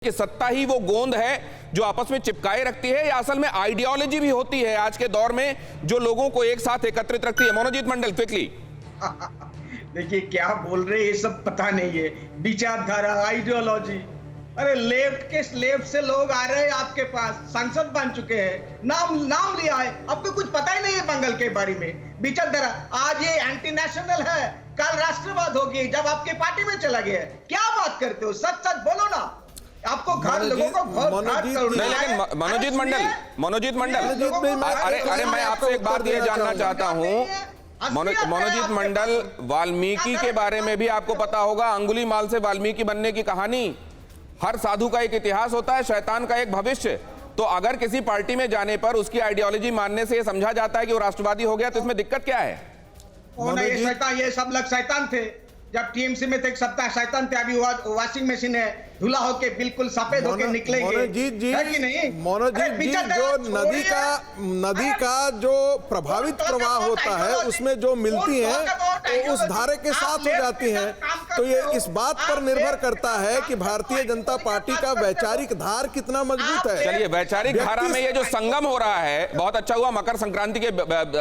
कि सत्ता ही वो गोंद है जो आपस में चिपकाए रखती है या असल में आइडियोलॉजी भी होती है आज के दौर में जो लोगों को एक साथ एकत्रित रखती है? मनोजीत मंडल, क्विकली। देखिए क्या बोल रहे हैं, ये सब पता नहीं है। विचारधारा, आइडियोलॉजी, अरे लेफ्ट से लोग आ रहे हैं आपके पास, सांसद बन चुके हैं, नाम लिया है, आपको कुछ पता ही नहीं है बंगाल के बारे में। विचारधारा आज ये एंटी नेशनल है, कल राष्ट्रवाद होगी जब आपके पार्टी में चला गया। क्या बात करते हो, सच सच बोलो ना। आपको घर लोगों को मनोजीत मंडल, अरे मैं आपसे एक बात ये जानना चाहता हूँ मनोजीत मंडल, वाल्मीकि के बारे में भी आपको पता होगा। अंगुली माल से वाल्मीकि बनने की कहानी, हर साधु का एक इतिहास होता है, शैतान का एक भविष्य। तो अगर किसी पार्टी में जाने पर उसकी आइडियोलॉजी मानने से यह समझा जाता है कि वो राष्ट्रवादी हो गया, तो इसमें दिक्कत क्या है? ये सब लोग शैतान थे जब टीएमसी में थे, सत्ता शैतान थे। अभी वॉशिंग मशीन है, धुला होके बिल्कुल सफेद होके निकलेंगे। मनोजीत जी, जो नदी का जो प्रभावित प्रवाह होता है उसमें जो मिलती है तो उस धारे के साथ हो जाती हैं। तो ये इस बात पर निर्भर करता है कि भारतीय जनता पार्टी का वैचारिक धार कितना मजबूत है। चलिए, वैचारिक धारा में ये जो संगम हो रहा है, बहुत अच्छा हुआ मकर संक्रांति के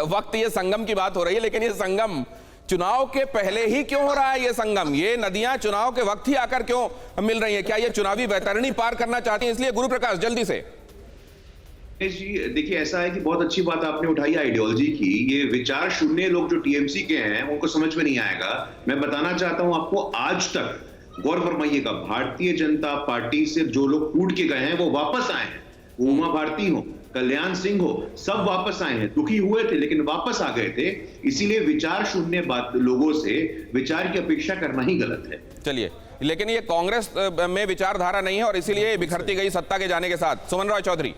वक्त ये संगम की बात हो रही है, लेकिन ये संगम चुनाव के पहले ही क्यों हो रहा है? ये संगम, ये नदियां चुनाव के वक्त ही आकर क्यों मिल रही हैं? क्या ये चुनावी वैतरणी पार करना चाहती हैं? इसलिए गुरु प्रकाश, जल्दी से। जी देखिए, ऐसा है कि बहुत अच्छी बात आपने उठाई आइडियोलॉजी की। ये विचार शून्य लोग जो टीएमसी के हैं उनको समझ में नहीं आएगा। मैं बताना चाहता हूं आपको, आज तक गौर फरमाइएगा, भारतीय जनता पार्टी से जो लोग कूट के गए हैं वो वापस आए हैं। उमा भारती हो, कल्याण सिंह हो, सब वापस आए हैं। दुखी हुए थे लेकिन वापस आ गए थे। इसीलिए विचार शून्य बात लोगों से विचार की अपेक्षा करना ही गलत है। चलिए, लेकिन ये कांग्रेस में विचारधारा नहीं है और इसीलिए बिखरती गई सत्ता के जाने के साथ। सुमन रॉय चौधरी,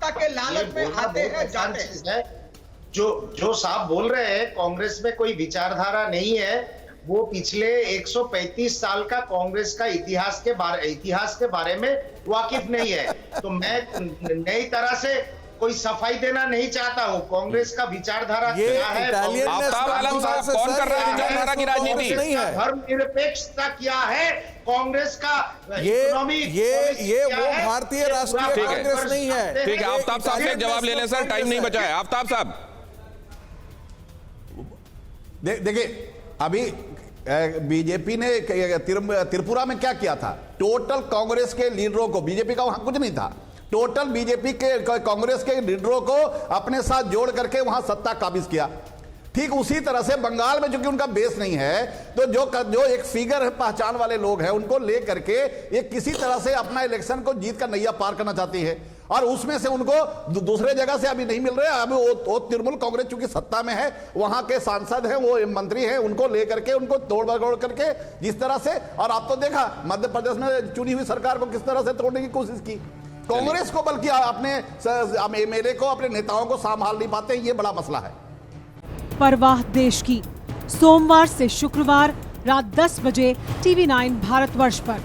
के लालच में आते हैं, जाते हैं। जो साहब बोल रहे हैं कांग्रेस में कोई विचारधारा नहीं है, वो पिछले 135 साल का कांग्रेस का इतिहास के बारे में वाकिफ नहीं है। तो मैं नई तरह से कोई सफाई देना नहीं चाहता हूँ। कांग्रेस का विचारधारा क्या है, आफ्ताब आलम साहब, कौन कर रहा है विचारधारा की राजनीति? धर्मनिरपेक्षता क्या है कांग्रेस का? ये वो भारतीय राष्ट्रीय कांग्रेस नहीं है। ठीक है, आफ्ताब साहब से जवाब ले लें सर, टाइम नहीं बचा है। आफ्ताब साहब, देखिए अभी बीजेपी ने त्रिपुरा में क्या किया था? टोटल कांग्रेस के लीडरों को, बीजेपी का वहां कुछ नहीं था, टोटल बीजेपी के कांग्रेस के लीडरों को अपने साथ जोड़ करके वहां सत्ता काबिज किया। ठीक उसी तरह से बंगाल में, जो कि उनका बेस नहीं है, तो जो एक फिगर पहचान वाले लोग हैं उनको लेकर के ये किसी तरह से अपना इलेक्शन को जीत का नैया पार करना चाहती है। और उसमें से उनको दूसरे जगह से अभी नहीं मिल रहे। अभी वो तृणमूल कांग्रेस चूंकि सत्ता में है, वहां के सांसद हैं, वो मंत्री हैं, उनको लेकर के उनको तोड़ भगोड़ करके जिस तरह से, और आप तो देखा मध्य प्रदेश में चुनी हुई सरकार को किस तरह से तोड़ने की कोशिश की कांग्रेस को, बल्कि अपने एमएलए को, अपने नेताओं को संभाल नहीं पाते। ये बड़ा मसला है। परवाह देश की, सोमवार से शुक्रवार रात 10 बजे TV9 भारतवर्ष पर।